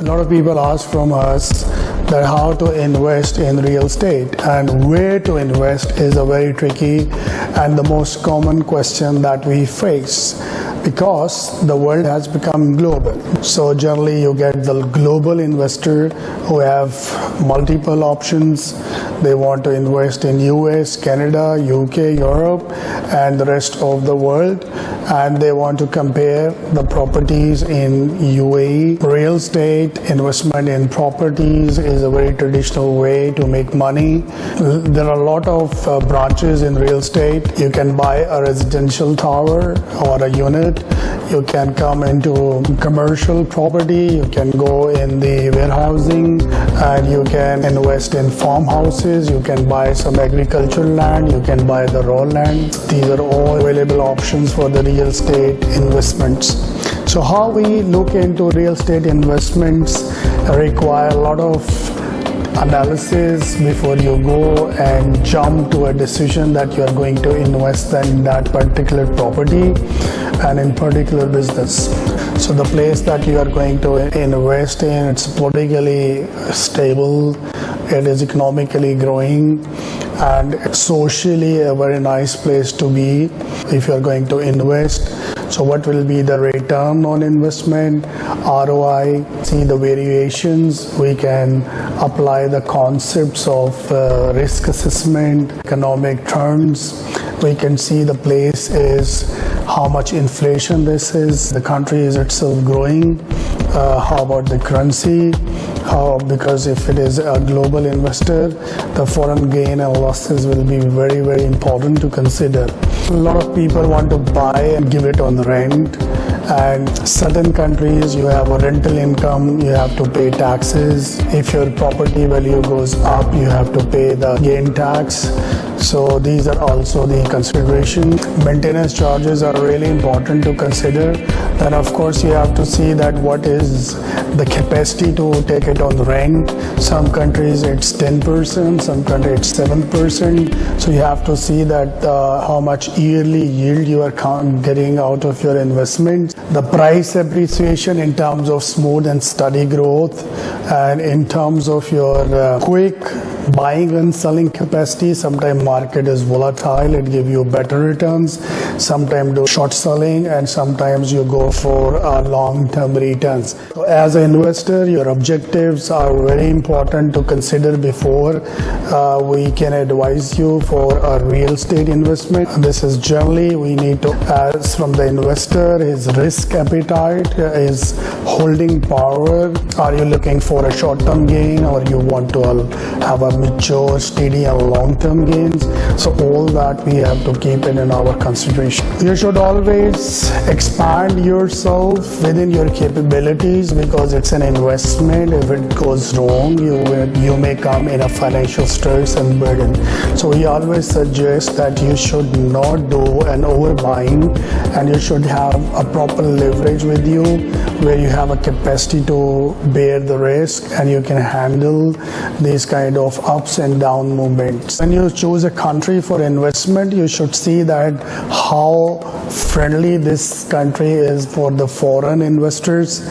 lot of people ask from us that how to invest in real estate and where to invest is a very tricky and the most common question that we face because the world has become global. So generally you get the global investor who have multiple options. They want to invest in US, Canada, UK, Europe and the rest of the world, and they want to compare the properties in UAE. Real estate investment in properties is a very traditional way to make money. There are a lot of branches in real estate. You can buy a residential tower or a unit. You can come into commercial property. You can go in the warehousing and you can invest in farmhouses. You can buy some agricultural land. You can buy the raw land. These are all available options for the real estate investments. So how we look into real estate investments require a lot of analysis before you go and jump to a decision that you are going to invest in that particular property and in particular business. So the place that you are going to invest in, it's politically stable, it is economically growing, and it's socially a very nice place to be if you are going to invest. So what will be the return on investment, ROI, see the variations. We can apply the concepts of risk assessment, economic terms. We can see the place is how much inflation this is, the country is itself growing, how about the currency, because if it is a global investor, the foreign gain and losses will be very, very important to consider. A lot of people want to buy and give it on rent, and certain countries you have a rental income, you have to pay taxes. If your property value goes up, you have to pay the gain tax. So these are also the consideration. Maintenance charges are really important to consider. Then of course you have to see that what is the capacity to take it on rent. Some countries it's 10%, some countries it's 7%. So you have to see that how much yearly yield you are getting out of your investment. The price appreciation in terms of smooth and steady growth, and in terms of your quick buying and selling capacity. Sometimes market is volatile, it gives you better returns. Sometimes do short selling, and sometimes you go for long-term returns. So as an investor, your objectives are very important to consider before we can advise you for a real estate investment. This is generally we need to ask from the investor his risk appetite, his holding power. Are you looking for a short-term gain, or you want to have a mature, steady and long-term gains? So all that we have to keep it in our consideration. You should always expand yourself within your capabilities, because it's an investment. If it goes wrong, you may come in a financial stress and burden. So we always suggest that you should not do an overbuying, and you should have a proper leverage with you where you have a capacity to bear the risk and you can handle these kind of ups and down movements. When you choose a country for investment, you should see that how friendly this country is for the foreign investors.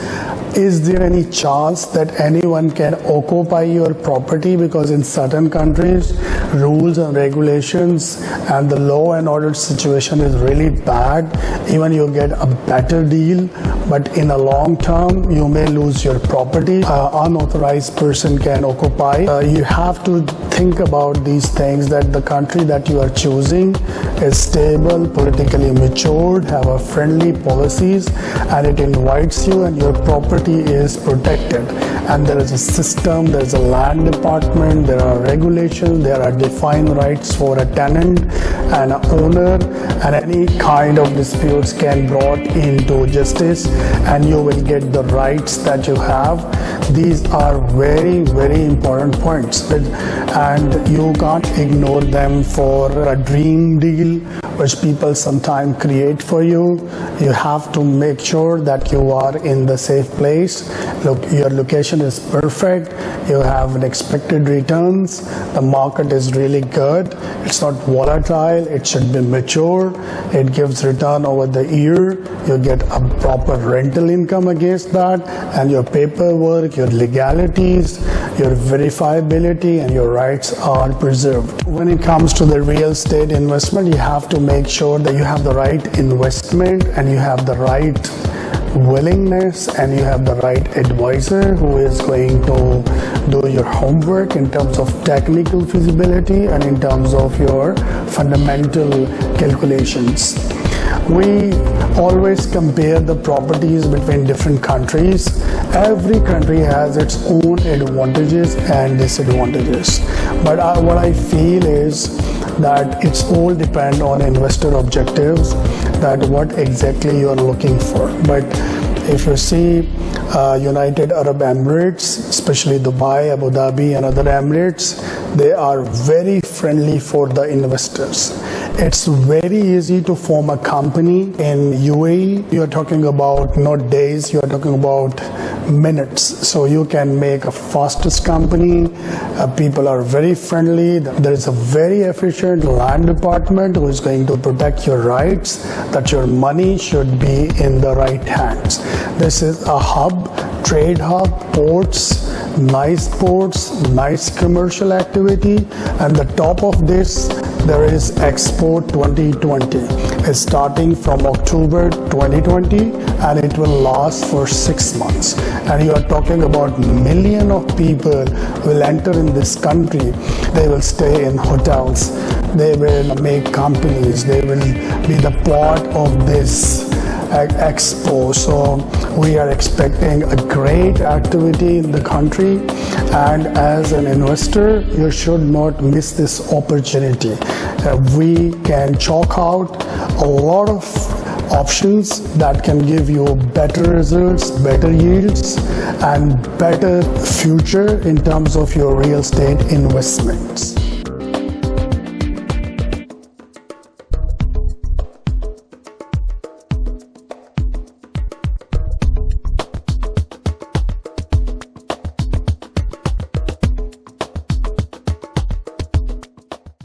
Is there any chance that anyone can occupy your property? Because in certain countries, rules and regulations and the law and order situation is really bad. Even you get a better deal, but in a long term, you may lose your property. Unauthorized person can occupy. You have to think about these things, that the country that you are choosing is stable, politically matured, have a friendly policies, and it invites you, and your property is protected. And there is a system, there is a land department, there are regulations, there are defined rights for a tenant and an owner, and any kind of disputes can brought into justice, and you will get the rights that you have. These are very, very important points. But and you can't ignore them for a dream deal which people sometimes create for you. You have to make sure that you are in the safe place. Look, your location is perfect. You have an expected returns. The market is really good. It's not volatile. It should be mature. It gives return over the year. You get a proper rental income against that, and your paperwork, your legalities, your verifiability, and your rights are preserved. When it comes to the real estate investment, you have to make sure that you have the right investment and you have the right willingness and you have the right advisor who is going to do your homework in terms of technical feasibility and in terms of your fundamental calculations. We always compare the properties between different countries. Every country has its own advantages and disadvantages. But what I feel is that it's all depend on investor objectives, that what exactly you are looking for. But if you see United Arab Emirates, especially Dubai, Abu Dhabi and other Emirates, they are very friendly for the investors. It's very easy to form a company in UAE. You're talking about not days, you're talking about minutes. So you can make a fastest company. People are very friendly. There is a very efficient land department who is going to protect your rights, that your money should be in the right hands. This is a hub, trade hub, ports, nice commercial activity, and the top of this there is Expo 2020. It's starting from October 2020 and it will last for 6 months. And you are talking about millions of people will enter in this country. They will stay in hotels. They will make companies. They will be the part of this expo. So we are expecting a great activity in the country, and as an investor you should not miss this opportunity. We can chalk out a lot of options that can give you better results, better yields and better future in terms of your real estate investments.